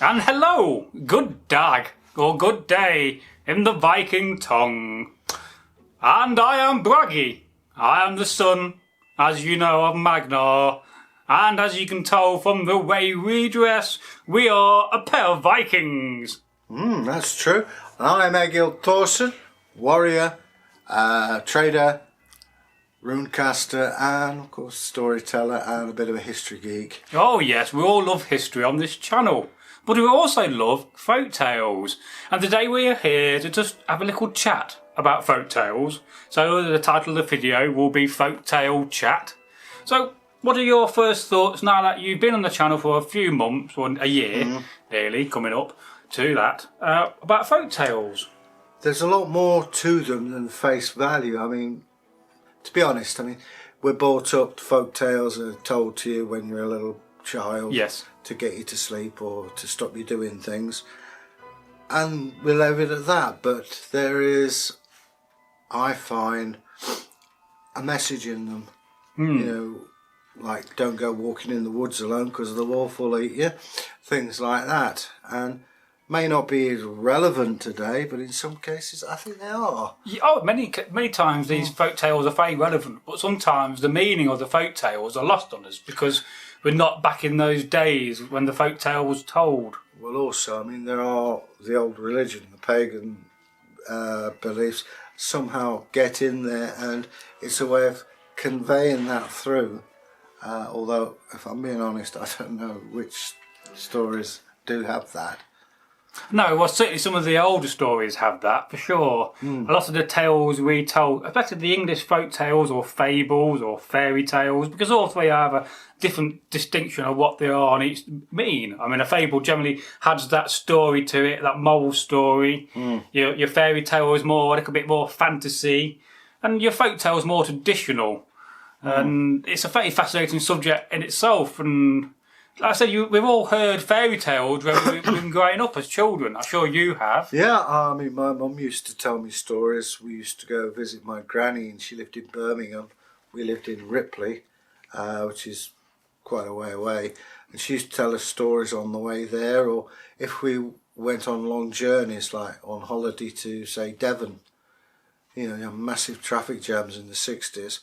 And hello, good dag, or good day, in the Viking tongue. And I am Bragi. I am the son, as you know, of Magnar. And as you can tell from the way we dress, we are a pair of Vikings. That's true. I'm Egil Thorsson, warrior, trader, runecaster, and of course storyteller and a bit of a history geek. Oh yes, we all love history on this channel. But we also love folk tales. And today we are here to just have a little chat about folk tales. So the title of the video will be Folktale Chat. So what are your first thoughts now that you've been on the channel for a few months, or a year, nearly, coming up to that, about folk tales? There's a lot more to them than face value. I mean, to be honest, we're brought up, folk tales are told to you when you're a little child. Yes. To get you to sleep or to stop you doing things. And we'll leave it at that. But there is, I find, a message in them. You know, like don't go walking in the woods alone because the wolf will eat you. Things like that. And may not be relevant today, but in some cases I think they are. Oh, many times these folk tales are very relevant, but sometimes the meaning of the folk tales are lost on us because we're not back in those days when the folk tale was told. Well, also, there are the old religion, the pagan beliefs somehow get in there, and it's a way of conveying that through. Although, if I'm being honest, I don't know which stories do have that. No, well, certainly some of the older stories have that, for sure. A lot of the tales we told, especially the English folk tales or fables or fairy tales, because all three have a different distinction of what they are and each mean. A fable generally has that story to it, that moral story. Your fairy tale is more, a little bit more fantasy, and your folk tale is more traditional. And it's a very fascinating subject in itself, and like I said, we've all heard fairy tales when we've been growing up as children. I'm sure you have. Yeah, my mum used to tell me stories. We used to go visit my granny, and she lived in Birmingham. We lived in Ripley, which is quite a way away. And she used to tell us stories on the way there, or if we went on long journeys, like on holiday to, say, Devon. You have massive traffic jams in the 60s.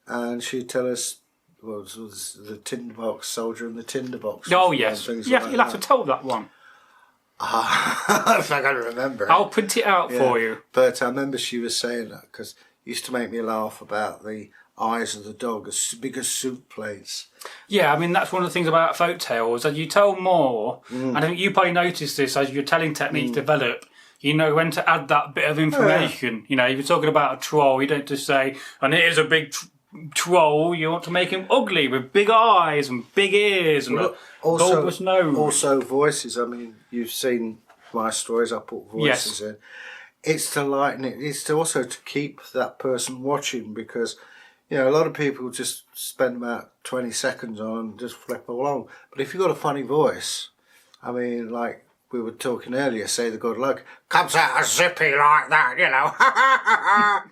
And she'd tell us, well, it was the tinderbox soldier and the tinderbox. Oh yes, you'll have to tell that one. If I can remember. I'll print it out for you. But I remember she was saying that because it used to make me laugh about the eyes of the dog as big as soup plates. Yeah, that's one of the things about folk tales, that you tell more, and I think you probably noticed this as your telling techniques develop. You know when to add that bit of information. If you're talking about a troll, you don't just say, and here's a big troll. You want to make him ugly with big eyes and big ears and a bulbous nose. Also voices. You've seen my stories. I put voices in. It's to lighten it. It's also to keep that person watching, because a lot of people just spend about 20 seconds on and just flip along. But if you've got a funny voice, like we were talking earlier, say the good luck comes out a zippy like that,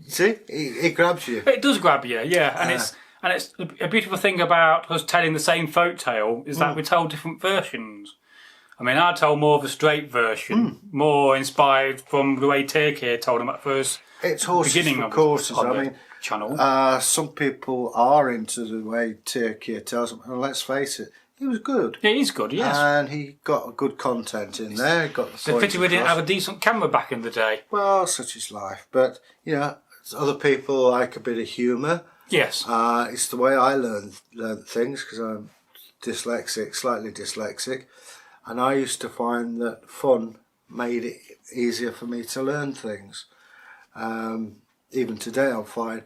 See, it grabs you. It does grab you, yeah. And it's a beautiful thing about us telling the same folk tale is that we tell different versions. I tell more of a straight version, more inspired from the way Turkey told them at first. It's horses beginning for courses. The channel. Some people are into the way Turkey tells them, and let's face it, he was good. Yeah, he's good, yes. And he got good content in there. Got the pity we didn't have a decent camera back in the day. Well, such is life. But, other people like a bit of humour. Yes. It's the way I learn things, because I'm slightly dyslexic. And I used to find that fun made it easier for me to learn things. Even today I'll find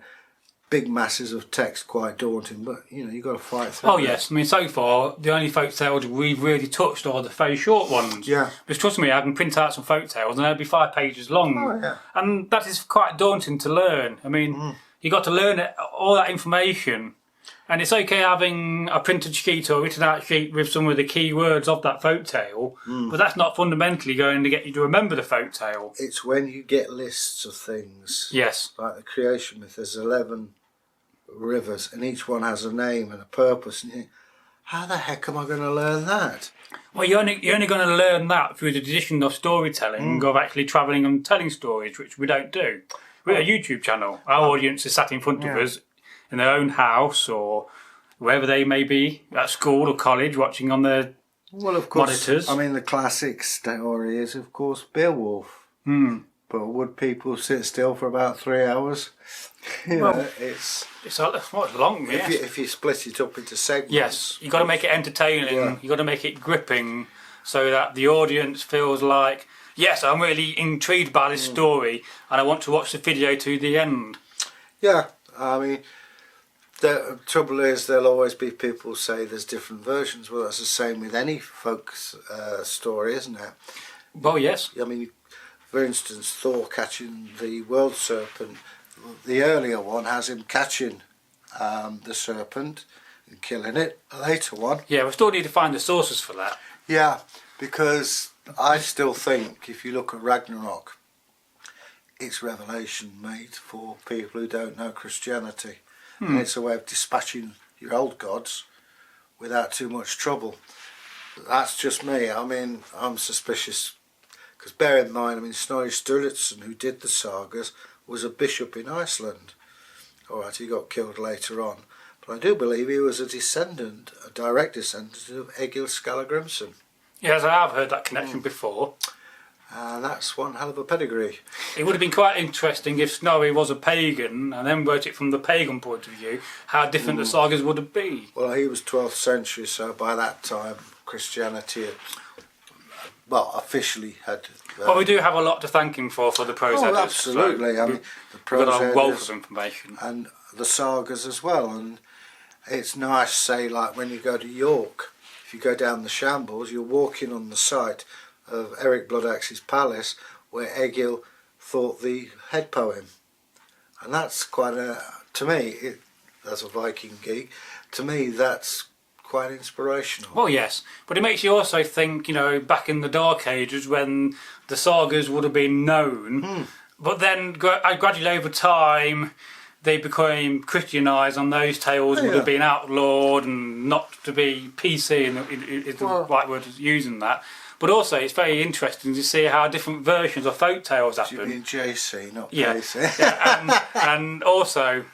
big masses of text quite daunting, but you've got to fight through. Oh yes, so far the only folk tales we've really touched are the very short ones. Yeah. Because trust me, I can print out some folk tales and they'll be 5 pages long. Oh yeah. And that is quite daunting to learn. You got to learn all that information, and it's okay having a printed sheet or written out sheet with some of the key words of that folk tale, but that's not fundamentally going to get you to remember the folk tale. It's when you get lists of things. Yes. Like the creation myth, there's 11 rivers and each one has a name and a purpose, and you think, how the heck am I going to learn that? Well, you're only going to learn that through the tradition of storytelling, of actually travelling and telling stories, which we don't do. We're a YouTube channel. Our audience is sat in front of us in their own house or wherever they may be, at school or college, watching on their monitors. I mean, the classic story is, of course, Beowulf. But would people sit still for about 3 hours? It's long. If you split it up into segments. Yes, you've got to make it entertaining. Yeah. You've got to make it gripping, so that the audience feels like, yes, I'm really intrigued by this story, and I want to watch the video to the end. Yeah, I mean, the trouble is there'll always be people who say there's different versions. Well, that's the same with any folk story, isn't it? Well, yes. I mean, for instance, Thor catching the world serpent, the earlier one has him catching the serpent and killing it. The later one... Yeah, we still need to find the sources for that. Yeah, because I still think, if you look at Ragnarok, it's revelation made for people who don't know Christianity. And it's a way of dispatching your old gods without too much trouble. That's just me. I mean, I'm suspicious. Because bear in mind, I mean, Snorri Sturluson, who did the sagas, was a bishop in Iceland. Alright, he got killed later on. But I do believe he was a direct descendant of Egil Skallagrimson. Yes, I have heard that connection before. And that's one hell of a pedigree. It would have been quite interesting if Snorri was a pagan and then wrote it from the pagan point of view, how different the sagas would have been. Well, he was 12th century, so by that time Christianity had, officially had... Well, we do have a lot to thank him for the prose editors. Absolutely. So I mean, the prose got a wealth editors of information. and the sagas as well. And it's nice, say, like when you go to York, if you go down the Shambles, you're walking on the site of Eric Bloodaxe's palace, where Egil thought the head poem, and that's quite to me, as a Viking geek, to me that's quite inspirational. Well, yes, but it makes you also think, back in the Dark Ages when the sagas would have been known, but then gradually over time they became Christianised, and those tales would have been outlawed and not to be PC, is the right word of using that. But also, it's very interesting to see how different versions of folk tales happen. You mean JC, not PC. Yeah, and also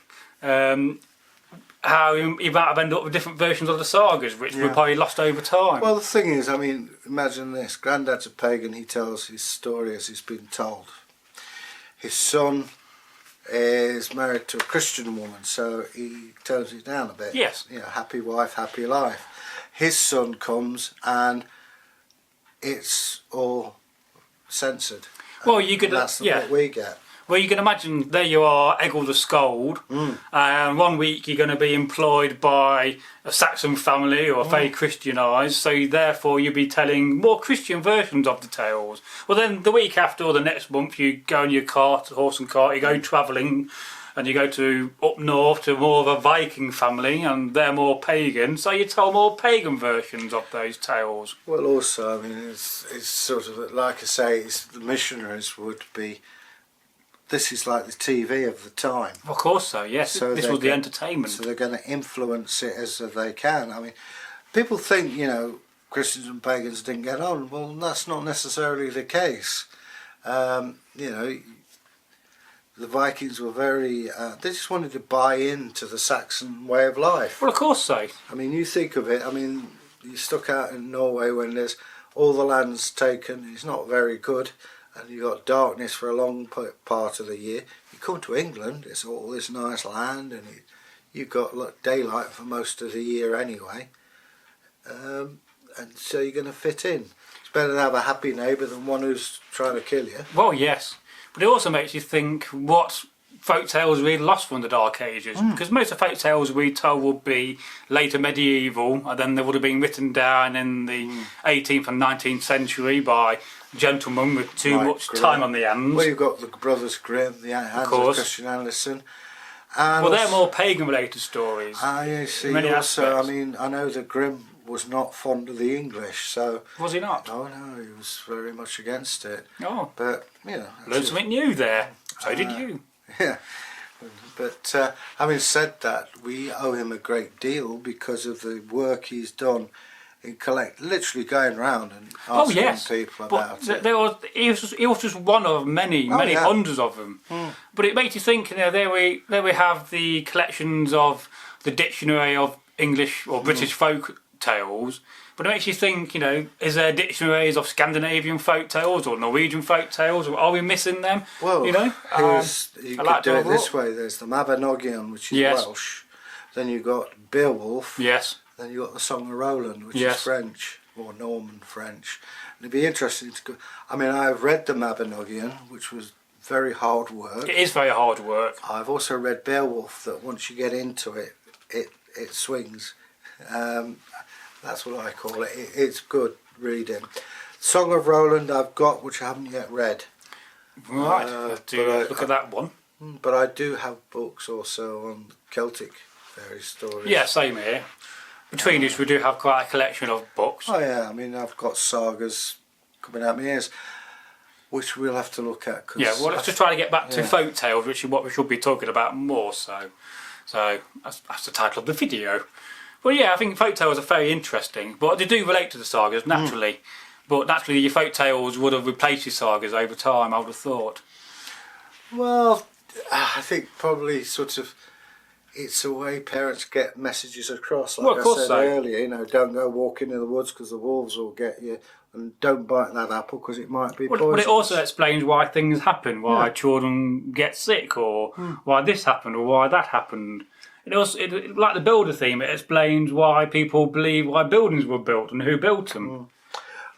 how you might have ended up with different versions of the sagas, which were probably lost over time. Well, the thing is, I mean, imagine this. Grandad's a pagan, he tells his story as he's been told. His son is married to a Christian woman, so he tones it down a bit. Yes. Happy wife, happy life. His son comes and it's all censored. Well, you could. That's what we get. Well, you can imagine, there you are, Egil the Skald, and 1 week you're going to be employed by a Saxon family or very Christianised, so therefore you'll be telling more Christian versions of the tales. Well, then the week after or the next month you go in your cart, horse and cart, you go travelling, and you go to up north to more of a Viking family, and they're more pagan, so you tell more pagan versions of those tales. Well, also, I mean, it's sort of, like I say, the missionaries would be... This is like the TV of the time. Of course so, yes. So this was the entertainment. So they're going to influence it as they can. I mean, people think, Christians and pagans didn't get on. Well, that's not necessarily the case. The Vikings were very... they just wanted to buy into the Saxon way of life. Well, of course so. I mean, you think of it. I mean, you're stuck out in Norway when there's all the land's taken. It's not very good. And you've got darkness for a long part of the year. You come to England, it's all this nice land, and you've got daylight for most of the year anyway. And so you're going to fit in. It's better to have a happy neighbour than one who's trying to kill you. Well, yes. But it also makes you think what folk tales we lost from the Dark Ages. Because most of folk tales we told would be later medieval, and then they would have been written down in the 18th and 19th century by gentlemen with too much time on the hands. Well, you've got the Brothers Grimm, the Hans of Christian Andersen. And well, they're more pagan-related stories. I see. Also, I mean, I know that Grimm was not fond of the English, so... Was he not? Oh, no, he was very much against it. Oh. But, learned something new there. So did you. Yeah. But having said that, we owe him a great deal because of the work he's done He literally going round and Oh asking yes, people but about it. he was just one of many yeah. hundreds of them. But it makes you think. You know, there we have the collections of the Dictionary of English or British folk tales. But it makes you think. You know, is there dictionaries of Scandinavian folk tales or Norwegian folk tales? Or are we missing them? Well, you know, you could do it this way. There's the Mabinogion, which is Welsh. Then you've got Beowulf. Yes. Then you've got the Song of Roland, which is French, or Norman French. And it'd be interesting to go. I mean, I've read the Mabinogion, which was very hard work. It is very hard work. I've also read Beowulf, that once you get into it, it swings. That's what I call it. It's good reading. Song of Roland I've got, which I haven't yet read. Right, look at that one. But I do have books also on Celtic fairy stories. Yeah, same here. Between us, we do have quite a collection of books. Oh yeah, I mean, I've got sagas coming out my ears, which we'll have to look at. Yeah, well, let's just try to get back to folk tales, which is what we should be talking about more. So that's the title of the video. Well, yeah, I think folk tales are very interesting, but they do relate to the sagas naturally. But naturally, your folk tales would have replaced your sagas over time, I would have thought. Well, I think probably sort of. It's a way parents get messages across. Like I said earlier, you know, don't go walking in the woods because the wolves will get you, and don't bite that apple because it might be poisonous. But it also explains why things happen, why children get sick, or why this happened, or why that happened. It also, like the builder theme, it explains why people believe why buildings were built and who built them.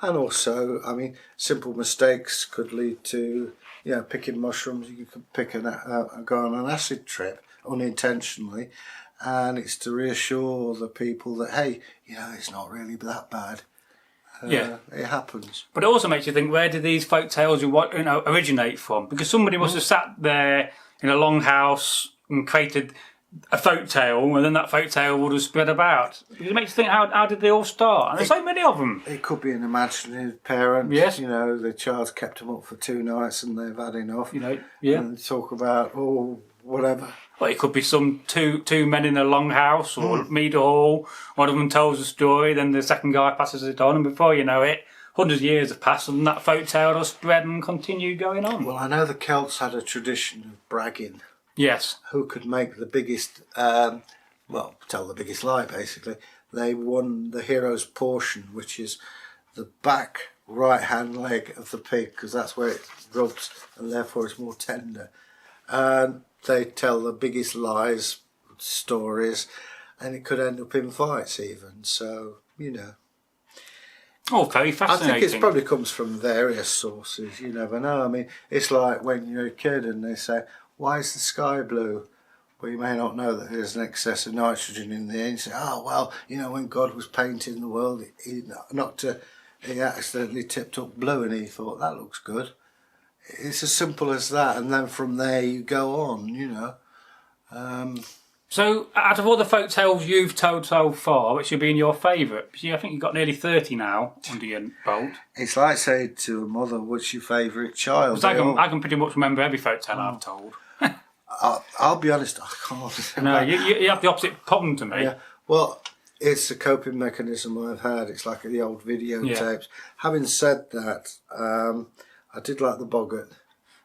And also, I mean, simple mistakes could lead to, you know, picking mushrooms. You could go on an acid trip unintentionally, and it's to reassure the people that, hey, you know, it's not really that bad. It happens. But it also makes you think, where did these folk tales originate from? Because somebody must have sat there in a longhouse and created a folk tale, and then that folk tale would have spread about. It makes you think, how did they all start? And there's so many of them. It could be an imaginative parent. Yes. You know, the child's kept them up for 2 nights and they've had enough. You know, yeah. And talk about, whatever. Well, it could be some two men in a longhouse or mead hall. One of them tells a story, then the second guy passes it on, and before you know it, hundreds of years have passed, and that folk tale has spread and continued going on. Well, I know the Celts had a tradition of bragging. Yes. Who could make the biggest, tell the biggest lie, basically. They won the hero's portion, which is the back right-hand leg of the pig, because that's where it rubs, and therefore it's more tender. And they tell the biggest lies, stories, and it could end up in fights even. So, you know. Oh, very fascinating. I think it probably comes from various sources. You never know. I mean, it's like when you're a kid and they say, why is the sky blue? Well, you may not know that there's an excess of nitrogen in the air. You say, oh, well, you know, when God was painting the world, he accidentally tipped up blue and he thought, that looks good. It's as simple as that, and then from there you go on, you know. So, out of all the folk tales you've told so far, which have been your favourite? I think you've got nearly 30 now under your belt. It's like saying to a mother, what's your favourite child? I can pretty much remember every folk tale I've told. I'll be honest, I can't. No, you have the opposite problem to me. Yeah. Well, it's a coping mechanism I've had. It's like the old videotapes. Having said that, I did like the boggart.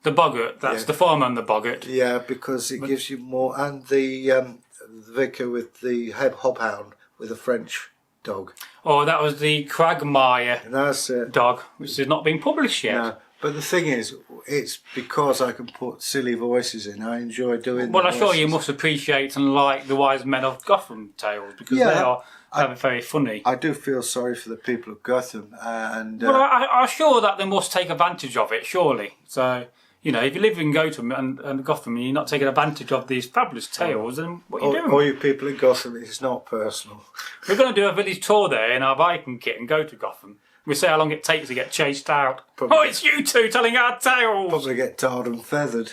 The boggart, that's the farmer and the boggart. Yeah, because it gives you more, and the vicar with the hobhound with a French dog. Oh, that was the Quagmire That's it. dog, which has not been published yet. No, but the thing is, it's because I can put silly voices in. I enjoy doing. Well, I'm sure you must appreciate and like the Wise Men of Gotham tales because they are very funny. I do feel sorry for the people of Gotham, and well, I'm sure that they must take advantage of it. Surely, so. You know, if you live in Gotham and Gotham and you're not taking advantage of these fabulous tales, then what are you doing? All you people in Gotham, it's not personal. We're going to do a village tour there in our Viking kit and go to Gotham. We'll see how long it takes to get chased out. Probably, it's you two telling our tales! Probably get tarred and feathered.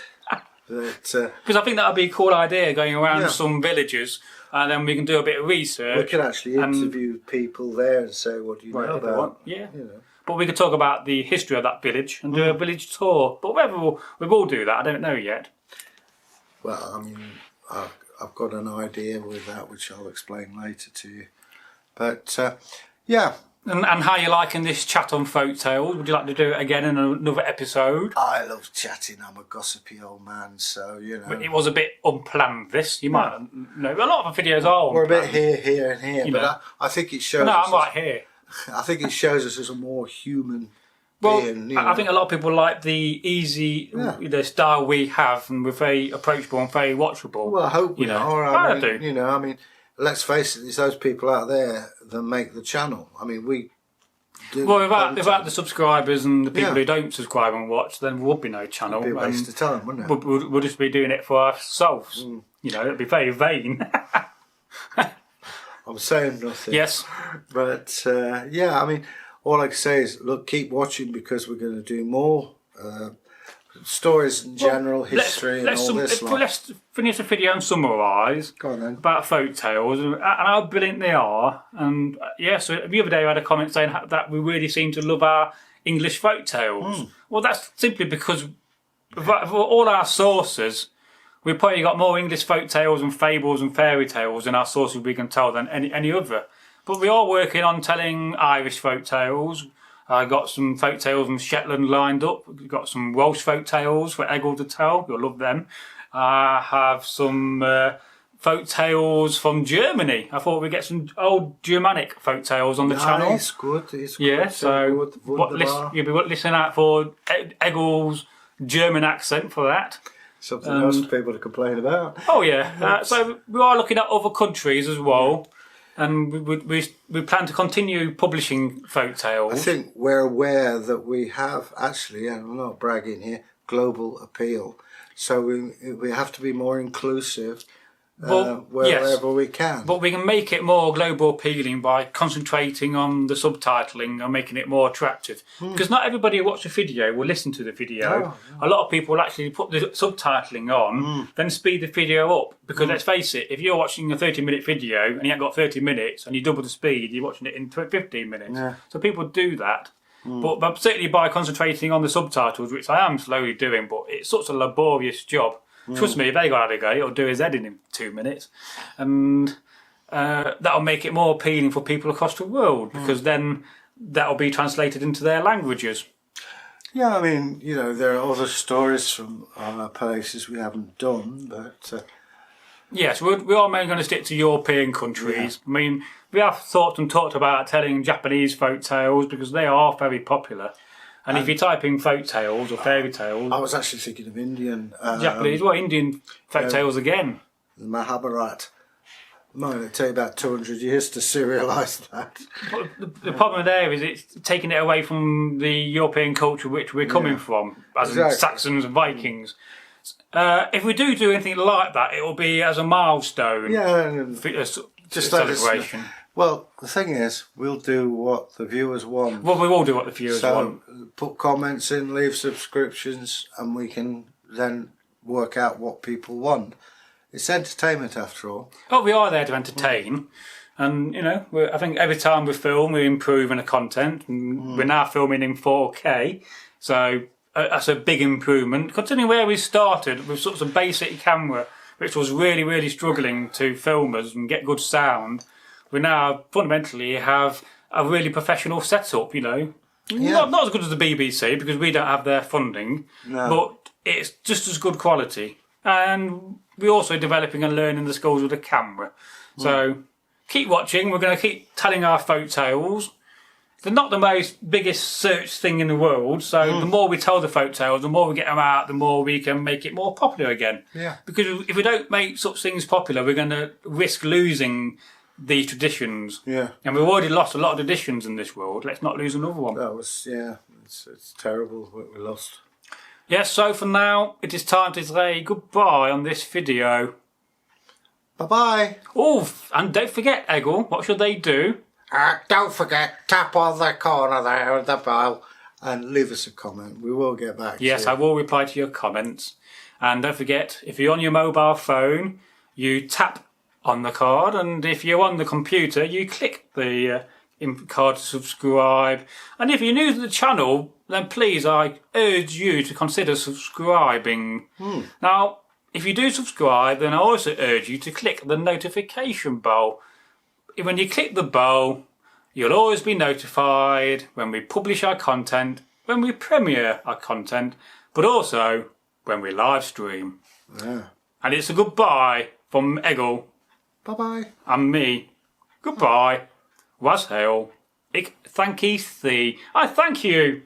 Because I think that would be a cool idea, going around some villages, and then we can do a bit of research. We can actually interview people there and say, what do you know about? Yeah. You know. But we could talk about the history of that village and do a village tour. But whether we will do that, I don't know yet. Well, I mean, I've got an idea with that, which I'll explain later to you. But, Yeah. And how you liking this chat on Folktales? Would you like to do it again in another episode? I love chatting. I'm a gossipy old man, so, you know. But it was a bit unplanned, this. You might know. A lot of the videos are We're a unplanned. bit here, and here. But I think it shows No, us... I'm right here. I think it shows us as a more human Well, being. You know. I think a lot of people like the easy style we have, and we're very approachable and very watchable. Well, I hope we are. I do. You know, I mean, let's face it, it's those people out there that make the channel. I mean, we do. Well, without the subscribers and the people who don't subscribe and watch, then there would be no channel. It'd be a waste of time, wouldn't it? We'll just be doing it for ourselves. You know, it'd be very vain. I'm saying nothing. Yes. But, yeah, I mean, all I can say is, look, keep watching because we're going to do more stories in general, history and all this. Let's finish the video and summarise about Folktales and how brilliant they are. And so the other day I had a comment saying that we really seem to love our English Folktales. Well, that's simply because of all our sources, we've probably got more English Folktales and fables and fairy tales in our sources we can tell than any other. But we are working on telling Irish Folktales. I got some folk tales from Shetland lined up. We've got some Welsh folk tales for Egil to tell. You'll love them. I have some folk tales from Germany. I thought we'd get some old Germanic folk tales on the channel. It's good. It's good. Yeah, so you'll be listening out for Egil's German accent for that. Something else for people to complain about. Oh yeah. So we are looking at other countries as well. And we plan to continue publishing Folktales. I think we're aware that we have actually, and I'm not bragging here, global appeal. So we have to be more inclusive wherever we can. But we can make it more global appealing by concentrating on the subtitling and making it more attractive. Because not everybody who watches a video will listen to the video. A lot of people will actually put the subtitling on, then speed the video up. Because let's face it, if you're watching a 30-minute video and you haven't got 30 minutes and you double the speed, you're watching it in 15 minutes. Yeah. So people do that. But particularly by concentrating on the subtitles, which I am slowly doing, but it's such a laborious job. Trust me, if Egil had a go, it'll do his head in 2 minutes. And that'll make it more appealing for people across the world, because then that'll be translated into their languages. Yeah, I mean, you know, there are other stories from places we haven't done, but... Yes, we are mainly going to stick to European countries. I mean, we have thought and talked about telling Japanese folk tales, because they are very popular. And if you type in folk tales or fairy tales... I was actually thinking of Indian... Japanese, Indian folk tales again. The Mahabharata. It might take about 200 years to serialise that. But the problem there is it's taking it away from the European culture which we're coming from, as in Saxons and Vikings. If we do anything like that, it will be as a milestone. Yeah, just celebration. Well, the thing is, we'll do what the viewers want. Well, we will do what the viewers want. Put comments in, leave subscriptions, and we can then work out what people want. It's entertainment after all. Oh, we are there to entertain. And, you know, I think every time we film, we're improving the content. And we're now filming in 4K. So that's a big improvement. Considering where we started with sort of a basic camera, which was really, really struggling to film us and get good sound, we now fundamentally have a really professional setup, you know. Yeah. Not as good as the BBC, because we don't have their funding, but it's just as good quality. And we're also developing and learning the skills with the camera. So keep watching. We're going to keep telling our folk tales. They're not the most biggest search thing in the world, so the more we tell the folk tales, the more we get them out, the more we can make it more popular again. Yeah. Because if we don't make such things popular, we're going to risk losing these traditions. Yeah. And we've already lost a lot of traditions in this world. Let's not lose another one. That was, it's terrible what we lost. Yes, so for now, it is time to say goodbye on this video. Bye-bye. Oh, and don't forget, Egil, what should they do? Don't forget, tap on the corner there of the bell and leave us a comment. We will get back to you. Yes, I will reply to your comments. And don't forget, if you're on your mobile phone, you tap on the card, and if you're on the computer, you click the card to subscribe. And if you're new to the channel, then please, I urge you to consider subscribing. Now, if you do subscribe, then I also urge you to click the notification bell. When you click the bell, You'll always be notified when we publish our content, when we premiere our content, but also when we live stream. Yeah. And it's a goodbye from Egil. Bye-bye. And me. Goodbye. Was hail. Ik thank thee. I thank you.